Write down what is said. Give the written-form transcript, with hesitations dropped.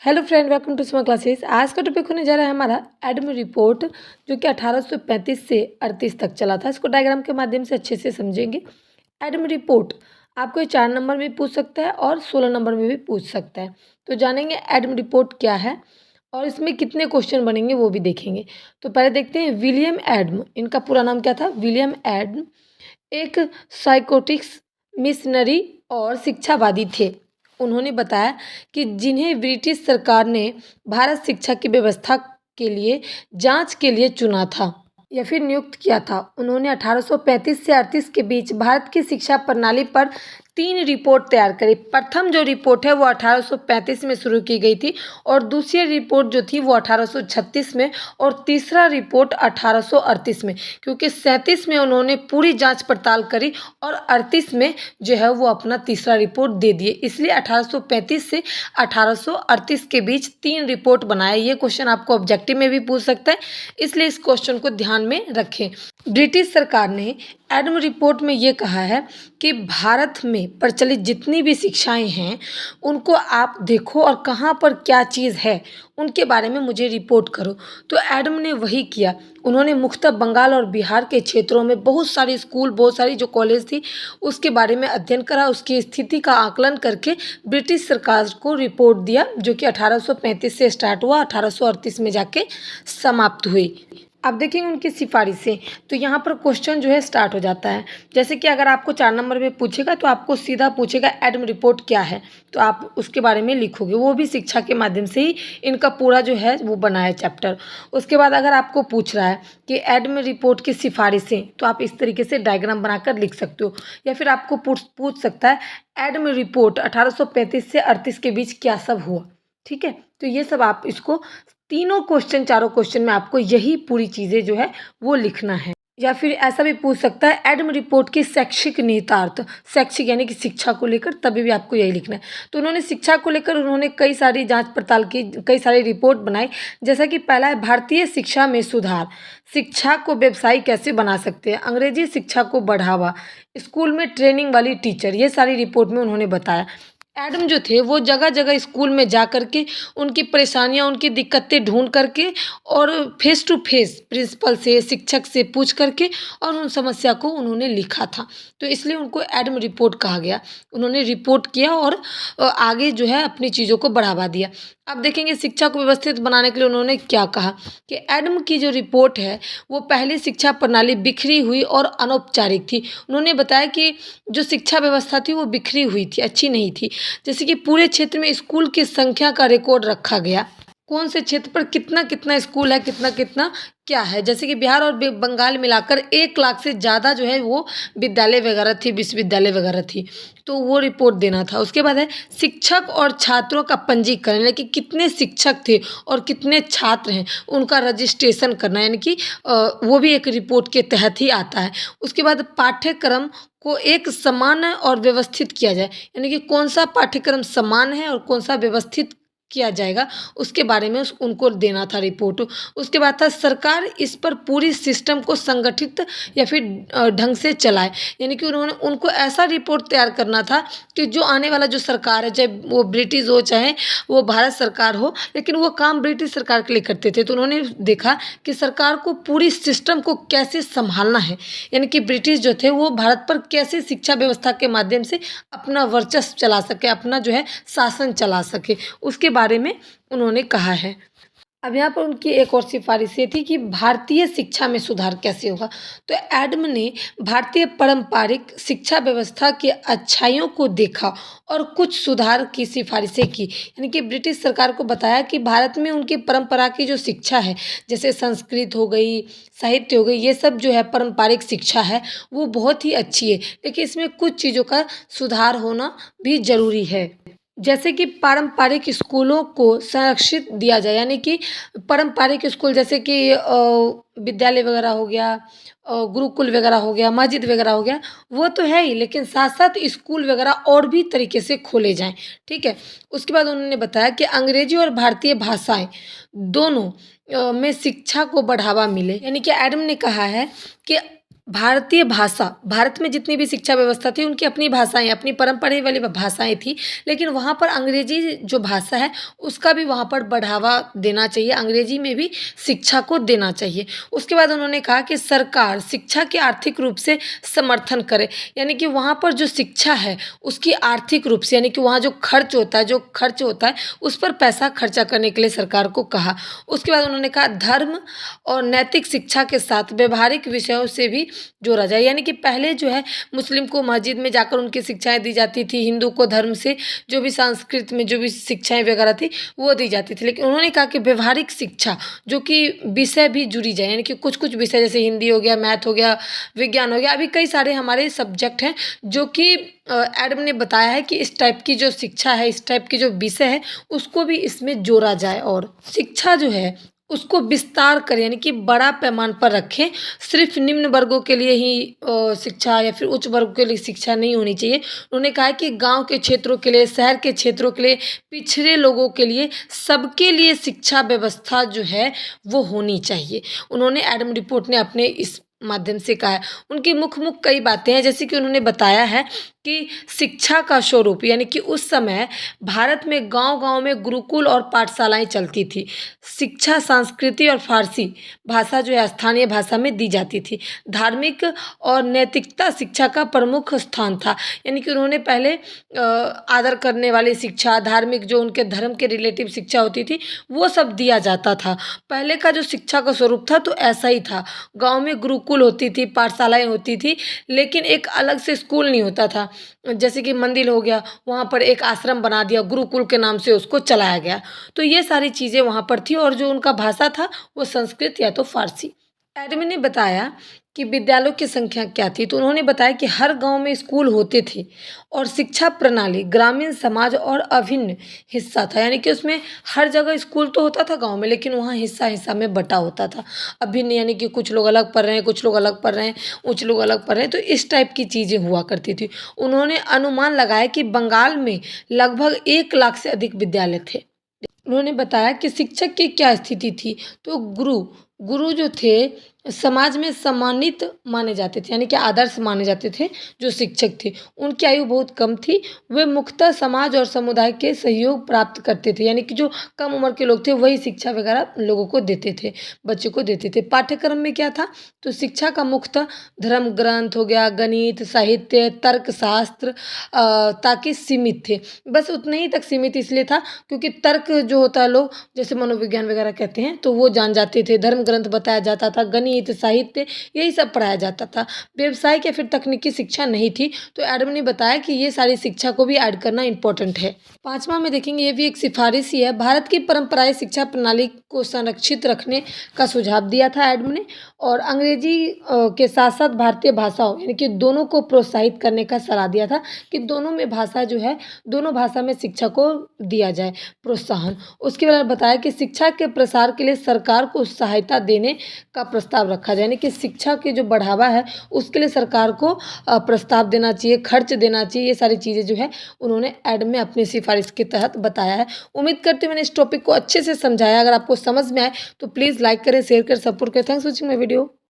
Hello friend, welcome to smart classes. आज का topic होने जा रहा है हमारा एडम रिपोर्ट, जो कि 1835 से 38 तक चला था। इसको डायग्राम के माध्यम से अच्छे से समझेंगे। एडम रिपोर्ट आपको ये 4 नंबर में पूछ सकता है और 16 नंबर में भी पूछ सकता है। तो जानेंगे एडम रिपोर्ट क्या है और इसमें कितने क्वेश्चन बनेंगे वो भी देखेंगे। तो पहले देखते हैं विलियम एडम। इनका पूरा नाम क्या था? विलियम एडम एक साइकोटिक्स मिशनरी और शिक्षावादी थे। उन्होंने बताया कि जिन्हें ब्रिटिश सरकार ने भारत शिक्षा की व्यवस्था के लिए जांच के लिए चुना था या फिर नियुक्त किया था। उन्होंने 1835 से 38 के बीच भारत की शिक्षा प्रणाली पर 3 रिपोर्ट तैयार करी। प्रथम जो रिपोर्ट है वो 1835 में शुरू की गई थी और दूसरी रिपोर्ट जो थी वो 1836 में और तीसरा रिपोर्ट 1838 में, क्योंकि 37 में उन्होंने पूरी जांच पड़ताल करी और 38 में जो है वो अपना तीसरा रिपोर्ट दे दिए। इसलिए 1835 से 1838 के बीच 3 रिपोर्ट बनाया। ये क्वेश्चन आपको ऑब्जेक्टिव में भी पूछ सकता है, इसलिए इस क्वेश्चन को ध्यान में रखें। ब्रिटिश सरकार ने एडम रिपोर्ट में ये कहा है कि भारत में प्रचलित जितनी भी शिक्षाएं हैं उनको आप देखो और कहाँ पर क्या चीज़ है उनके बारे में मुझे रिपोर्ट करो। तो एडम ने वही किया। उन्होंने मुख्तलिफ बंगाल और बिहार के क्षेत्रों में बहुत सारे स्कूल, बहुत सारी जो कॉलेज थी उसके बारे में अध्ययन करा, उसकी स्थिति का आकलन करके ब्रिटिश सरकार को रिपोर्ट दिया, जो कि 1835 से स्टार्ट हुआ, 1838 में जाके समाप्त हुई। अब देखेंगे उनकी सिफारिशें। तो यहाँ पर क्वेश्चन जो है स्टार्ट हो जाता है। जैसे कि अगर आपको 4 नंबर में पूछेगा तो आपको सीधा पूछेगा एडम रिपोर्ट क्या है, तो आप उसके बारे में लिखोगे। वो भी शिक्षा के माध्यम से ही इनका पूरा जो है वो बना है चैप्टर। उसके बाद अगर आपको पूछ रहा है कि एडम रिपोर्ट की सिफारिशें, तो आप इस तरीके से डायग्राम बनाकर लिख सकते हो। या फिर आपको पूछ सकता है एडम रिपोर्ट 1835 से 38 के बीच क्या सब हुआ। ठीक है, तो ये सब आप इसको तीनों क्वेश्चन, चारों क्वेश्चन में आपको यही पूरी चीज़ें जो है वो लिखना है। या फिर ऐसा भी पूछ सकता है एडम रिपोर्ट की शैक्षिक निहितार्थ, शैक्षिक यानी कि शिक्षा को लेकर, तभी भी आपको यही लिखना है। तो उन्होंने शिक्षा को लेकर उन्होंने कई सारी जांच पड़ताल की, कई सारी रिपोर्ट बनाई। जैसा कि पहला है भारतीय शिक्षा में सुधार, शिक्षा को व्यवसायिक कैसे बना सकते हैं, अंग्रेजी शिक्षा को बढ़ावा, स्कूल में ट्रेनिंग वाली टीचर, ये सारी रिपोर्ट में उन्होंने बताया। एडम जो थे वो जगह जगह स्कूल में जा कर के उनकी परेशानियां, उनकी दिक्कतें ढूंढ करके और फेस टू फेस प्रिंसिपल से, शिक्षक से पूछ करके और उन समस्या को उन्होंने लिखा था। तो इसलिए उनको एडम रिपोर्ट कहा गया। उन्होंने रिपोर्ट किया और आगे जो है अपनी चीज़ों को बढ़ावा दिया। अब देखेंगे शिक्षा को व्यवस्थित बनाने के लिए उन्होंने क्या कहा कि एडम की जो रिपोर्ट है वो पहली शिक्षा प्रणाली बिखरी हुई और अनौपचारिक थी। उन्होंने बताया कि जो शिक्षा व्यवस्था थी वो बिखरी हुई थी, अच्छी नहीं थी। जैसे कि पूरे क्षेत्र में स्कूल की संख्या का रिकॉर्ड रखा गया, कौन से क्षेत्र पर कितना कितना स्कूल है, कितना कितना क्या है। जैसे कि बिहार और बंगाल मिलाकर 1 लाख से ज़्यादा जो है वो विद्यालय वगैरह थी, विश्वविद्यालय वगैरह थी, तो वो रिपोर्ट देना था। उसके बाद है शिक्षक और छात्रों का पंजीकरण, यानी कि कितने शिक्षक थे और कितने छात्र हैं उनका रजिस्ट्रेशन करना, यानी कि वो भी एक रिपोर्ट के तहत ही आता है। उसके बाद पाठ्यक्रम को एक समान और व्यवस्थित किया जाए, यानी कि कौन सा पाठ्यक्रम समान है और कौन सा व्यवस्थित किया जाएगा, उसके बारे में उनको देना था रिपोर्ट। उसके बाद था सरकार इस पर पूरी सिस्टम को संगठित या फिर ढंग से चलाए, यानी कि उन्होंने उनको ऐसा रिपोर्ट तैयार करना था कि जो आने वाला जो सरकार है, चाहे वो ब्रिटिश हो चाहे वो भारत सरकार हो, लेकिन वो काम ब्रिटिश सरकार के लिए करते थे। तो उन्होंने देखा कि सरकार को पूरी सिस्टम को कैसे संभालना है, यानी कि ब्रिटिश जो थे वो भारत पर कैसे शिक्षा व्यवस्था के माध्यम से अपना वर्चस्व चला सके, अपना जो है शासन चला सके, उसके बारे में उन्होंने कहा है। अब यहाँ पर उनकी एक और सिफारिश ये थी कि भारतीय शिक्षा में सुधार कैसे होगा। तो एडम ने भारतीय पारंपरिक शिक्षा व्यवस्था की अच्छाइयों को देखा और कुछ सुधार की सिफारिशें की, यानी कि ब्रिटिश सरकार को बताया कि भारत में उनकी परंपरा की जो शिक्षा है, जैसे संस्कृत हो गई, साहित्य हो गई, ये सब जो है पारंपरिक शिक्षा है वो बहुत ही अच्छी है, लेकिन इसमें कुछ चीज़ों का सुधार होना भी ज़रूरी है। जैसे कि पारंपरिक स्कूलों को संरक्षित दिया जाए, यानी कि पारंपरिक स्कूल जैसे कि विद्यालय वगैरह हो गया, गुरुकुल वगैरह हो गया, मस्जिद वगैरह हो गया, वो तो है ही, लेकिन साथ साथ स्कूल वगैरह और भी तरीके से खोले जाएं। ठीक है। उसके बाद उन्होंने बताया कि अंग्रेजी और भारतीय भाषाएं दोनों में शिक्षा को बढ़ावा मिले, यानी कि एडम ने कहा है कि भारतीय भाषा, भारत में जितनी भी शिक्षा व्यवस्था थी उनकी अपनी भाषाएँ, अपनी परंपरा वाली भाषाएँ थी, लेकिन वहाँ पर अंग्रेजी जो भाषा है उसका भी वहाँ पर बढ़ावा देना चाहिए, अंग्रेजी में भी शिक्षा को देना चाहिए। उसके बाद उन्होंने कहा कि सरकार शिक्षा के आर्थिक रूप से समर्थन करे, यानी कि वहाँ पर जो शिक्षा है उसकी आर्थिक रूप से, यानी कि वहाँ जो खर्च होता है उस पर पैसा खर्चा करने के लिए सरकार को कहा। उसके बाद उन्होंने कहा धर्म और नैतिक शिक्षा के साथ व्यवहारिक विषयों से भी जोड़ा जाए, यानी कि पहले जो है मुस्लिम को मस्जिद में जाकर उनकी शिक्षाएं दी जाती थी, हिंदू को धर्म से जो भी संस्कृत में जो भी शिक्षाएं वगैरह थी वो दी जाती थी, लेकिन उन्होंने कहा कि व्यवहारिक शिक्षा जो कि विषय भी जुड़ी जाए, यानी कि कुछ कुछ विषय जैसे हिंदी हो गया, मैथ हो गया, विज्ञान हो गया, अभी कई सारे हमारे सब्जेक्ट हैं जो कि एडम ने बताया है कि इस टाइप की जो शिक्षा है, इस टाइप की जो विषय है उसको भी इसमें जोड़ा जाए और शिक्षा जो है उसको विस्तार करें, यानी कि बड़ा पैमाने पर रखें। सिर्फ निम्न वर्गों के लिए ही शिक्षा या फिर उच्च वर्ग के लिए शिक्षा नहीं होनी चाहिए। उन्होंने कहा है कि गांव के क्षेत्रों के लिए, शहर के क्षेत्रों के लिए, पिछड़े लोगों के लिए, सबके लिए शिक्षा व्यवस्था जो है वो होनी चाहिए। उन्होंने एडम रिपोर्ट ने अपने इस माध्यम से कहा है। उनकी मुख्य कई बातें हैं, जैसे कि उन्होंने बताया है कि शिक्षा का स्वरूप, यानी कि उस समय भारत में गांव-गांव में गुरुकुल और पाठशालाएं चलती थी। शिक्षा, संस्कृति और फारसी भाषा जो है स्थानीय भाषा में दी जाती थी। धार्मिक और नैतिकता शिक्षा का प्रमुख स्थान था, यानी कि उन्होंने पहले आदर करने वाली शिक्षा, धार्मिक जो उनके धर्म के रिलेटिव शिक्षा होती थी वो सब दिया जाता था। पहले का जो शिक्षा का स्वरूप था तो ऐसा ही था। गाँव में गुरुकुल होती थी, पाठशालाएँ होती थी, लेकिन एक अलग से स्कूल नहीं होता था। जैसे कि मंदिर हो गया, वहाँ पर एक आश्रम बना दिया, गुरुकुल के नाम से उसको चलाया गया। तो ये सारी चीज़ें वहाँ पर थी और जो उनका भाषा था वो संस्कृत या तो फारसी। एडमिन ने बताया कि विद्यालयों की संख्या क्या थी, तो उन्होंने बताया कि हर गांव में स्कूल होते थे और शिक्षा प्रणाली ग्रामीण समाज और अभिन्न हिस्सा था, यानी कि उसमें हर जगह स्कूल तो होता था गांव में, लेकिन वहाँ हिस्सा हिस्सा में बटा होता था। अभिन्न यानी कि कुछ लोग अलग पढ़ रहे हैं, कुछ लोग अलग पढ़ रहे हैं, कुछ लोग अलग पढ़ रहे हैं, तो इस टाइप की चीज़ें हुआ करती थी। उन्होंने अनुमान लगाया कि बंगाल में लगभग 1 लाख से अधिक विद्यालय थे। उन्होंने बताया कि शिक्षक की क्या स्थिति थी, तो गुरु गुरु जो थे समाज में सम्मानित माने जाते थे, यानी कि आदर्श माने जाते थे। जो शिक्षक थे उनकी आयु बहुत कम थी, वे मुख्यतः समाज और समुदाय के सहयोग प्राप्त करते थे, यानी कि जो कम उम्र के लोग थे वही शिक्षा वगैरह लोगों को देते थे, बच्चों को देते थे। पाठ्यक्रम में क्या था, तो शिक्षा का मुख्यतः धर्म ग्रंथ हो गया, गणित, साहित्य, तर्कशास्त्र ताकि सीमित थे। बस उतने ही तक सीमित इसलिए था क्योंकि तर्क जो होता है लोग जैसे मनोविज्ञान वगैरह कहते हैं तो वो जान जाते थे, धर्म ग्रंथ बताया जाता था, गणित, साहित्य यही सब पढ़ाया जाता था। व्यवसायिक या फिर तकनीकी शिक्षा नहीं थी, तो एडम ने बताया कि ये सारी शिक्षा को भी ऐड करना इम्पोर्टेंट है। पाँचवा में देखेंगे, ये भी एक सिफारिश ही है। भारत की परंपराएं शिक्षा प्रणाली को संरक्षित रखने का सुझाव दिया था एडम ने, और अंग्रेजी के साथ साथ भारतीय भाषाओं यानी कि दोनों को प्रोत्साहित करने का सलाह दिया था कि दोनों में भाषा जो है, दोनों भाषा में शिक्षा को दिया जाए प्रोत्साहन। उसके बाद बताया कि शिक्षा के प्रसार के लिए सरकार को सहायता देने का प्रस्ताव रखा जाए, यानी कि शिक्षा की जो बढ़ावा है उसके लिए सरकार को प्रस्ताव देना चाहिए, खर्च देना चाहिए। ये सारी चीज़ें जो है उन्होंने एड में अपनी सिफारिश के तहत बताया है। उम्मीद करते हैं मैंने इस टॉपिक को अच्छे से समझाया। अगर आपको समझ में आए तो प्लीज़ लाइक करें, शेयर करें, सपोर्ट करें। Thanks for watching my video.